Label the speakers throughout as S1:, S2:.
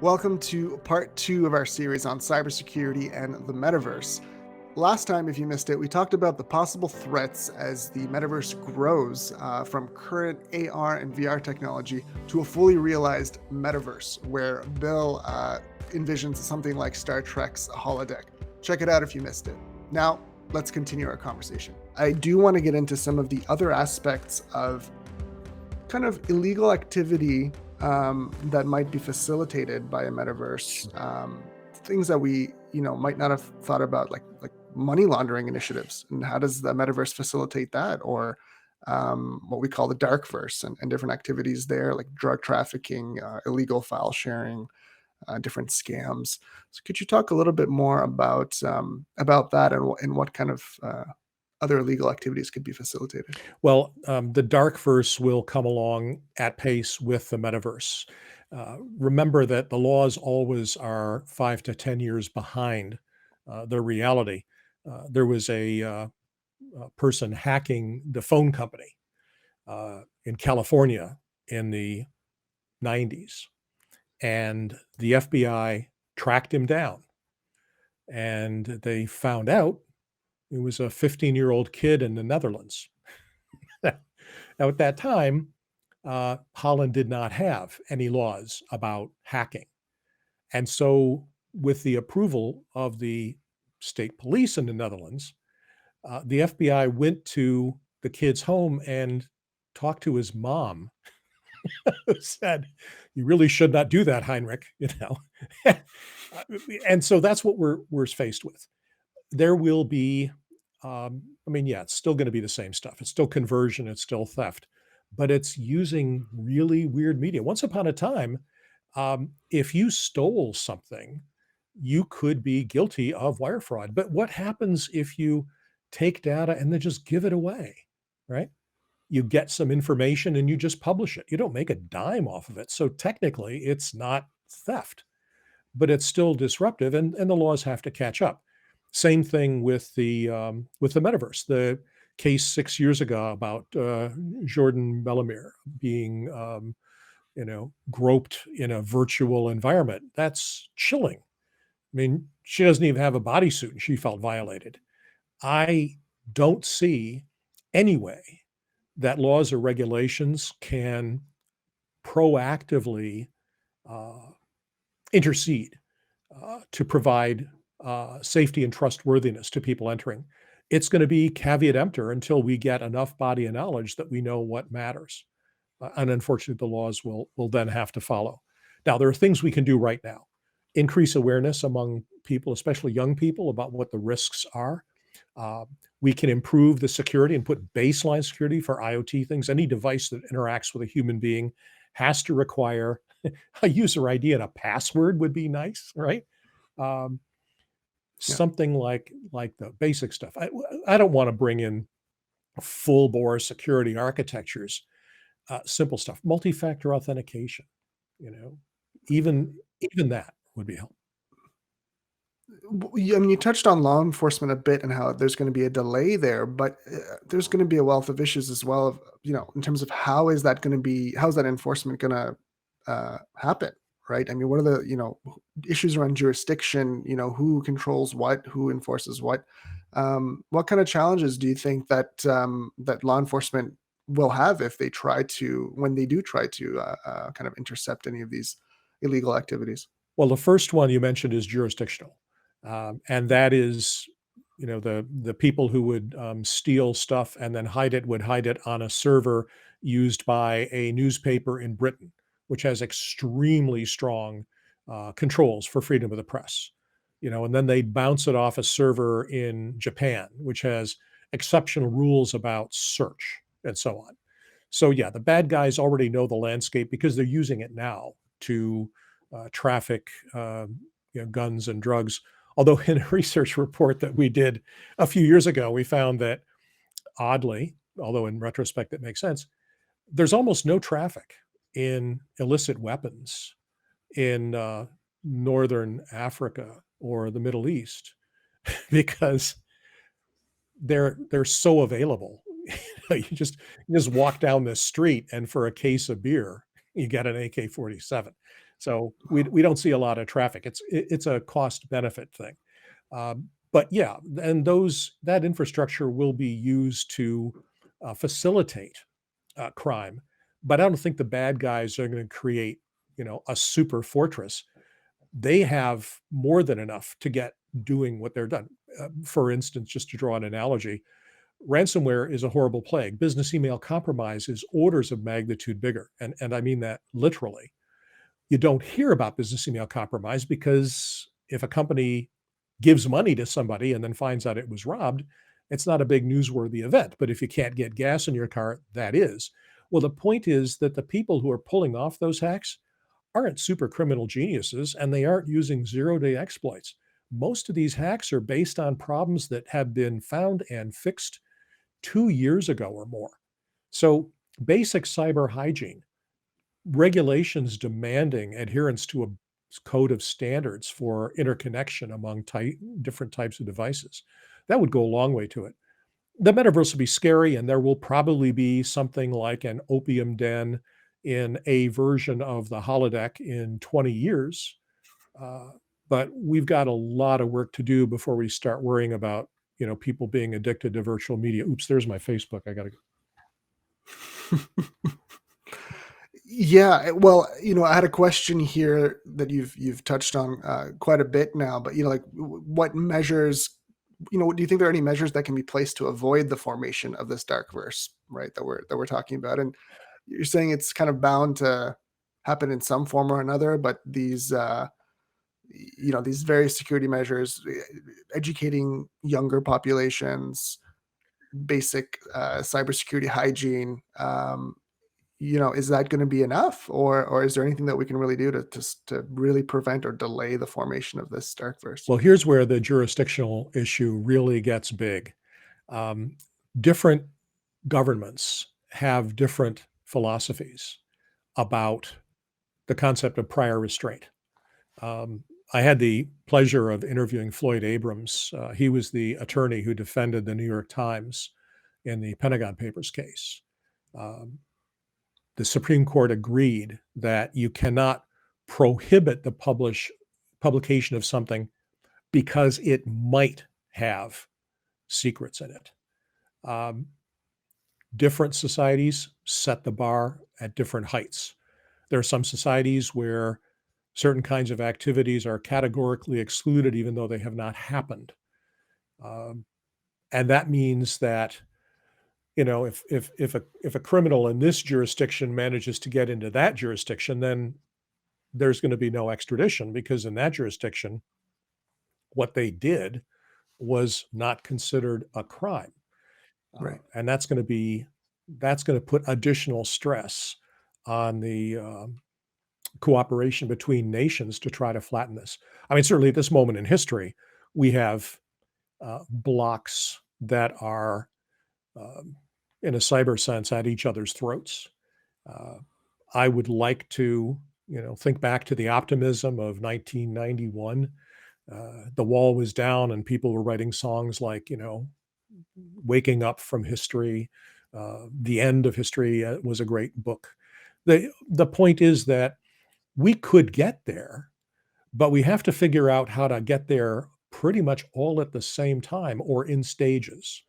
S1: Welcome to part two of our series on cybersecurity and the metaverse. Last time, if you missed it, we talked about the possible threats as the metaverse grows from current AR and VR technology to a fully realized metaverse, where Bill envisions something like Star Trek's holodeck. Check it out if you missed it. Now, let's continue our conversation. I do want to get into some of the other aspects of kind of illegal activity that might be facilitated by a metaverse. Things that we, might not have thought about, like money laundering initiatives, and how does the metaverse facilitate that, or what we call the darkverse and different activities there, like drug trafficking, illegal file sharing, different scams. So, could you talk a little bit more about that and what kind of other illegal activities could be facilitated?
S2: Well, the darkverse will come along at pace with the metaverse. Remember that the laws always are 5 to 10 years behind the reality. There was a person hacking the phone company in California in the 90s, and the FBI tracked him down, and they found out it was a 15-year-old kid in the Netherlands. Now, at that time, Holland did not have any laws about hacking. And so, with the approval of the state police in the Netherlands, the FBI went to the kid's home and talked to his mom, who said, "You really should not do that, Heinrich." And so that's what we're faced with. There will be, yeah, it's still going to be the same stuff. It's still conversion, it's still theft, but it's using really weird media. Once upon a time, if you stole something, you could be guilty of wire fraud. But what happens if you take data and then just give it away, right? You get some information and you just publish it. You don't make a dime off of it. So technically, it's not theft, but it's still disruptive, and the laws have to catch up. Same thing with the metaverse. The case 6 years ago about Jordan Bellemere being groped in a virtual environment. That's chilling. I mean, she doesn't even have a bodysuit and she felt violated. I don't see any way that laws or regulations can proactively uh, intercede to provide safety and trustworthiness to people entering. It's going to be caveat emptor until we get enough body of knowledge that we know what matters. And unfortunately, the laws will then have to follow. Now, there are things we can do right now. Increase awareness among people, especially young people, about what the risks are. Uh, we can improve the security and put baseline security for IoT things. Any device that interacts with a human being has to require a user ID and a password would be nice, right? Um,
S1: Yeah.
S2: Something like the basic stuff. I don't want to bring in full bore security architectures. Simple stuff, multi-factor authentication. You know, even that would be helpful.
S1: I mean, you touched on law enforcement a bit and how there's going to be a delay there, but there's going to be a wealth of issues as well, in terms of how is that enforcement going to happen, right? I mean, what are the, issues around jurisdiction, who controls what, who enforces what kind of challenges do you think that law enforcement will have if when they do try to kind of intercept any of these illegal activities?
S2: Well, the first one you mentioned is jurisdictional, and that is, the people who would steal stuff and then hide it would hide it on a server used by a newspaper in Britain, which has extremely strong controls for freedom of the press. And then they bounce it off a server in Japan, which has exceptional rules about search and so on. So yeah, the bad guys already know the landscape because they're using it now to traffic guns and drugs. Although in a research report that we did a few years ago, we found that oddly, although in retrospect it makes sense, there's almost no traffic in illicit weapons in Northern Africa or the Middle East because they're so available. You just walk down the street and for a case of beer, you get an AK-47. So we don't see a lot of traffic. It's a cost benefit thing. But yeah, and that infrastructure will be used to facilitate crime. But I don't think the bad guys are going to create, a super fortress. They have more than enough to get doing what they're done. For instance, just to draw an analogy, ransomware is a horrible plague. Business email compromise is orders of magnitude bigger. And I mean that literally. You don't hear about business email compromise because if a company gives money to somebody and then finds out it was robbed, it's not a big newsworthy event. But if you can't get gas in your car, that is. Well, the point is that the people who are pulling off those hacks aren't super criminal geniuses and they aren't using zero-day exploits. Most of these hacks are based on problems that have been found and fixed 2 years ago or more. So, basic cyber hygiene, regulations demanding adherence to a code of standards for interconnection among different types of devices. That would go a long way to it. The metaverse will be scary, and there will probably be something like an opium den in a version of the holodeck in 20 years. Uh, but we've got a lot of work to do before we start worrying about people being addicted to virtual media. Oops, there's my Facebook. I got to.
S1: Yeah, well, I had a question here that you've touched on quite a bit now, but like what measures, do you think there are any measures that can be placed to avoid the formation of this dark verse, right? That we're talking about, and you're saying it's kind of bound to happen in some form or another, but these various security measures, educating younger populations, basic cybersecurity hygiene. Is that going to be enough, or is there anything that we can really do to really prevent or delay the formation of this dark verse?
S2: Well, here's where the jurisdictional issue really gets big. Um, Different governments have different philosophies about the concept of prior restraint. Um, I had the pleasure of interviewing Floyd Abrams. He was the attorney who defended the New York Times in the Pentagon Papers case. Um, the Supreme Court agreed that you cannot prohibit the publication of something because it might have secrets in it. Um, Different societies set the bar at different heights. There are some societies where certain kinds of activities are categorically excluded, even though they have not happened. Um, and that means that if a criminal in this jurisdiction manages to get into that jurisdiction, then there's going to be no extradition because in that jurisdiction, what they did was not considered a crime.
S1: Right.
S2: And that's going to put additional stress on the cooperation between nations to try to flatten this. I mean, certainly at this moment in history, we have blocks that are, in a cyber sense, at each other's throats. I would like to, think back to the optimism of 1991. The wall was down and people were writing songs like, Waking Up from History. The End of History was a great book. The point is that we could get there, but we have to figure out how to get there pretty much all at the same time or in stages.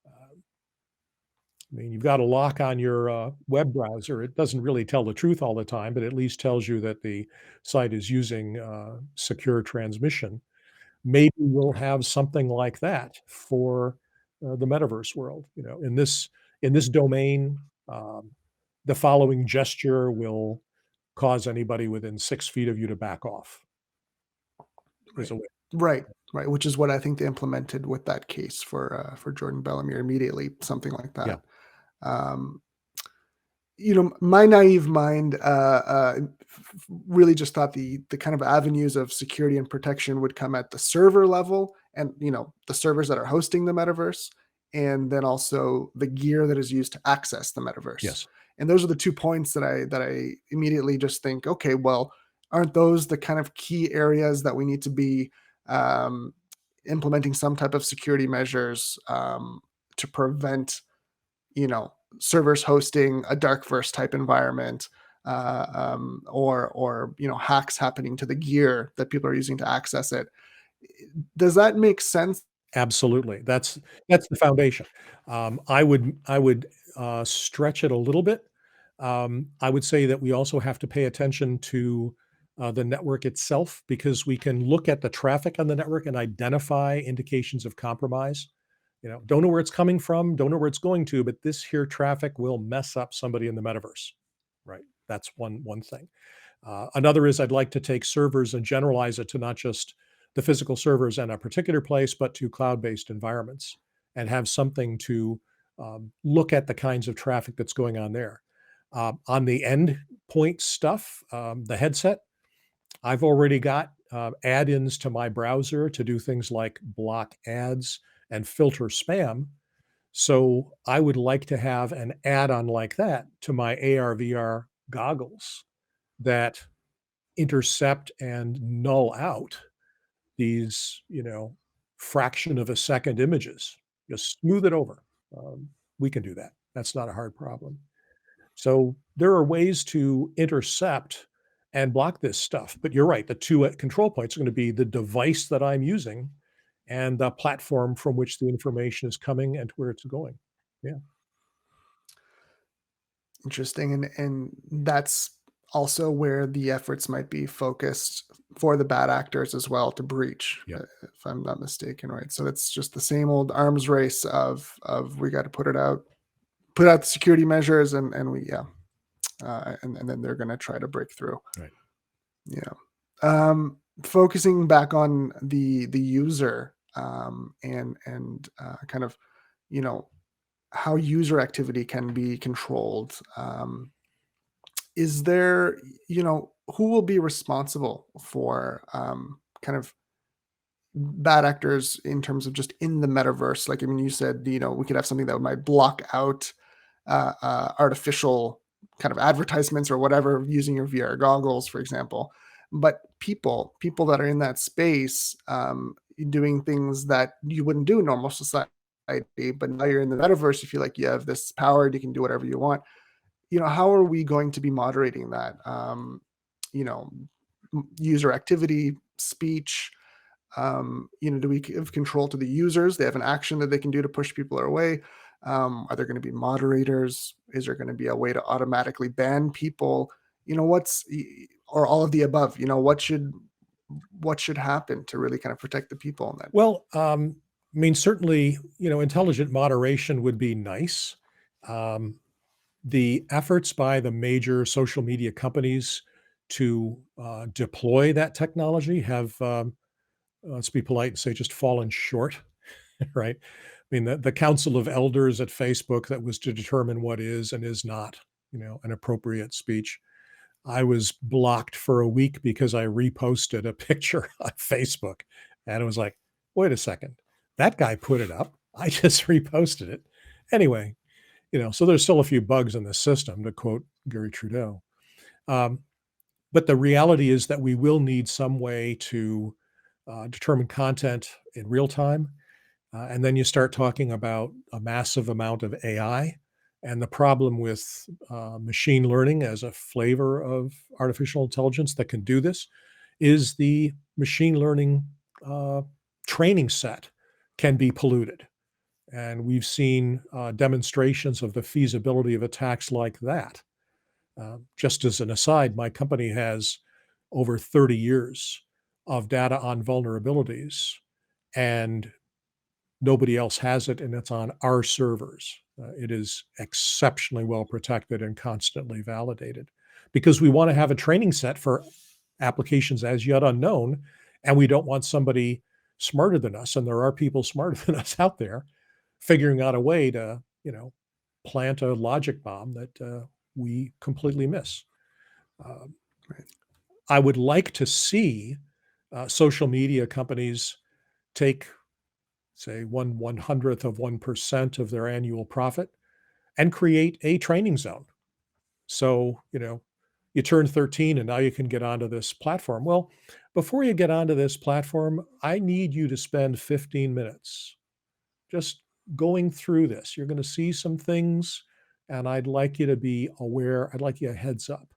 S2: I mean, you've got a lock on your web browser. It doesn't really tell the truth all the time, but at least tells you that the site is using secure transmission. Maybe we'll have something like that for the metaverse world. In this domain, the following gesture will cause anybody within 6 feet of you to back off.
S1: Right. Right. Which is what I think they implemented with that case for Jordan Bellemere immediately, something like
S2: Yeah.
S1: that. My naive mind really just thought the kind of avenues of security and protection would come at the server level, and the servers that are hosting the metaverse, and then also the gear that is used to access the metaverse.
S2: Yes.
S1: And those are the 2 points that I immediately just think, okay, well, aren't those the kind of key areas that we need to be um, implementing some type of security measures to prevent servers hosting a dark verse type environment, or hacks happening to the gear that people are using to access it. Does that make sense?
S2: Absolutely. That's the foundation. I would stretch it a little bit. I would say that we also have to pay attention to the network itself because we can look at the traffic on the network and identify indications of compromise. Don't know where it's coming from, don't know where it's going to, but this here traffic will mess up somebody in the metaverse, right? That's one thing. Another is I'd like to take servers and generalize it to not just the physical servers in a particular place, but to cloud-based environments and have something to look at the kinds of traffic that's going on there. On the end point stuff, the headset, I've already got add-ins to my browser to do things like block ads and filter spam. So I would like to have an add-on like that to my AR VR goggles that intercept and null out these, fraction of a second images. Just smooth it over. We can do that. That's not a hard problem. So there are ways to intercept and block this stuff. But you're right. The two control points are going to be the device that I'm using and the platform from which the information is coming and where it's going. Yeah.
S1: Interesting, and that's also where the efforts might be focused for the bad actors as well to breach,
S2: Yep.
S1: if I'm not mistaken, right? So it's just the same old arms race of we got to put out the security measures, and we yeah, and then they're gonna try to break through.
S2: Right.
S1: Yeah. Focusing back on the user, and kind of you know how user activity can be controlled. Is there, who will be responsible for kind of bad actors in terms of just in the metaverse? Like, I mean, you said, we could have something that might block out artificial kind of advertisements or whatever using your VR goggles, for example. But people that are in that space doing things that you wouldn't do in normal society, but now you're in the metaverse, you feel like you have this power, you can do whatever you want. How are we going to be moderating that? You know, User activity, speech. Do we give control to the users? They have an action that they can do to push people away. Are there going to be moderators? Is there going to be a way to automatically ban people? Or all of the above? What should happen to really kind of protect the people in that?
S2: Well, I mean, certainly, intelligent moderation would be nice. Um, the efforts by the major social media companies to deploy that technology have, let's be polite and say, just fallen short, right? I mean, the Council of Elders at Facebook that was to determine what is and is not, an appropriate speech. I was blocked for a week because I reposted a picture on Facebook. And it was like, wait a second, that guy put it up. I just reposted it. Anyway, so there's still a few bugs in the system, to quote Gary Trudeau. Um, but the reality is that we will need some way to determine content in real time. And then you start talking about a massive amount of AI. And the problem with machine learning as a flavor of artificial intelligence that can do this is the machine learning uh, training set can be polluted. And we've seen demonstrations of the feasibility of attacks like that. Just as an aside, my company has over 30 years of data on vulnerabilities, and nobody else has it, and it's on our servers. It is exceptionally well protected and constantly validated because we want to have a training set for applications as yet unknown, and we don't want somebody smarter than us, and there are people smarter than us out there figuring out a way to, plant a logic bomb that we completely miss. Um,
S1: Right.
S2: I would like to see social media companies take, say, 1/100th of 1% of their annual profit and create a training zone. So, you turn 13 and now you can get onto this platform. Well, before you get onto this platform, I need you to spend 15 minutes just going through this. You're going to see some things, and I'd like you to be aware. I'd like you a heads up.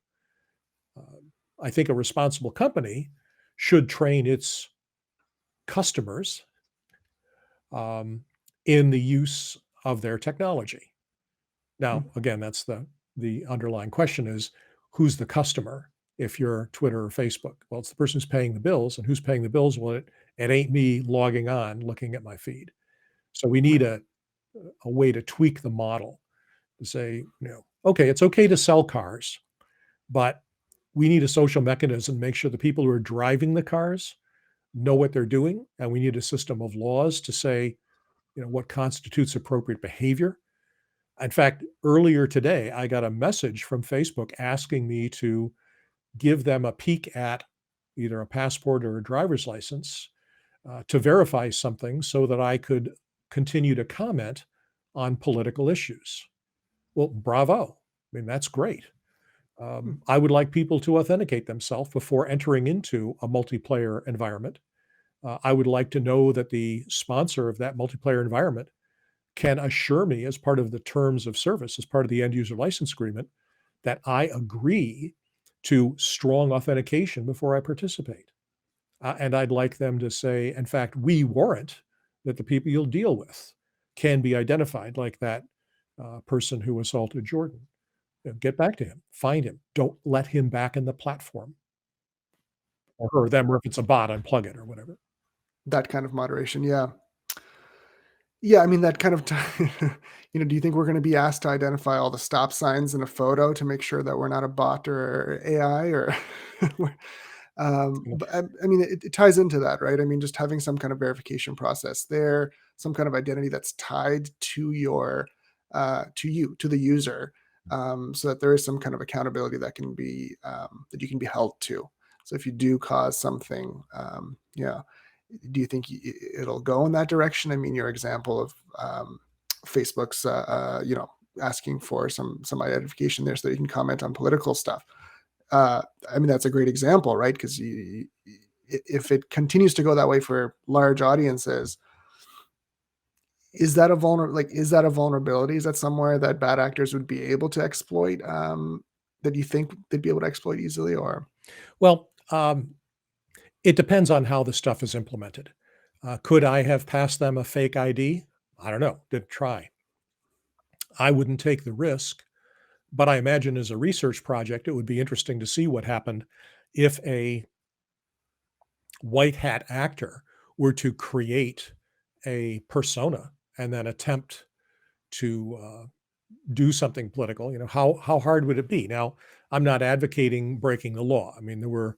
S2: I think a responsible company should train its customers um, in the use of their technology. Now,
S1: Mm,
S2: again, that's the underlying question is who's the customer if you're Twitter or Facebook? Well, it's the person who's paying the bills, and who's paying the bills? Well, it ain't me logging on looking at my feed. So we need
S1: right.
S2: a way to tweak the model to say, okay, it's okay to sell cars, but we need a social mechanism to make sure the people who are driving the cars know what they're doing, and we need a system of laws to say, what constitutes appropriate behavior. In fact, earlier today, I got a message from Facebook asking me to give them a peek at either a passport or a driver's license to verify something so that I could continue to comment on political issues. Well, bravo. I mean, that's great.
S1: Mm,
S2: I would like people to authenticate themselves before entering into a multiplayer environment. I would like to know that the sponsor of that multiplayer environment can assure me, as part of the terms of service, as part of the end user license agreement, that I agree to strong authentication before I participate. And I'd like them to say, in fact, we warrant that the people you'll deal with can be identified, like that person who assaulted Jordan. Get back to him, find him, don't let him back in the platform, or her, them, or if it's a bot, unplug it or whatever.
S1: that kind of moderation. Yeah. Yeah, I mean, that kind of do you think we're gonna be asked to identify all the stop signs in a photo to make sure that we're not a bot or AI or we're but I mean, it ties into that, right? I mean, just having some kind of verification process there, some kind of identity that's tied to your, to the user, so that there is some kind of accountability that can be, that you can be held to. So if you do cause something, yeah, do you think it'll go in that direction? I mean, your example of Facebook's, asking for some identification there so that you can comment on political stuff. Uh, I mean, that's a great example, right? Because if it continues to go that way for large audiences, is that a vulnerability? Is that somewhere that bad actors would be able to exploit? That you think they'd be able to exploit easily, or
S2: Well, it depends on how the stuff is implemented. Could I have passed them a fake ID? I don't know. Didn't try. I wouldn't take the risk, but I imagine as a research project, it would be interesting to see what happened if a white hat actor were to create a persona and then attempt to do something political. How hard would it be? Now, I'm not advocating breaking the law. I mean, there were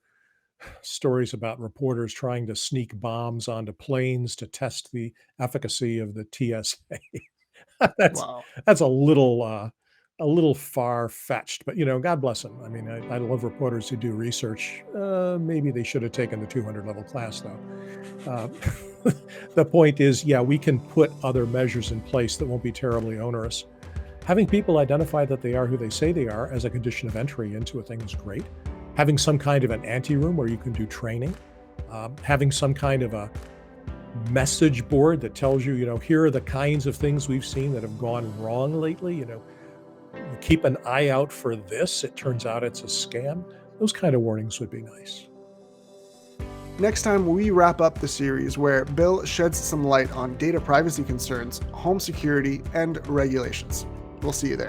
S2: stories about reporters trying to sneak bombs onto planes to test the efficacy of the TSA. that's
S1: wow.
S2: that's a little far fetched, but God bless them. I mean, I love reporters who do research. Maybe they should have taken the 200 level class though. The point is, yeah, we can put other measures in place that won't be terribly onerous. Having people identify that they are who they say they are as a condition of entry into a thing is great. Having some kind of an ante-room where you can do training, having some kind of a message board that tells you, here are the kinds of things we've seen that have gone wrong lately. Keep an eye out for this. It turns out it's a scam. Those kind of warnings would be nice.
S1: Next time, we wrap up the series where Bill sheds some light on data privacy concerns, home security, and regulations. We'll see you there.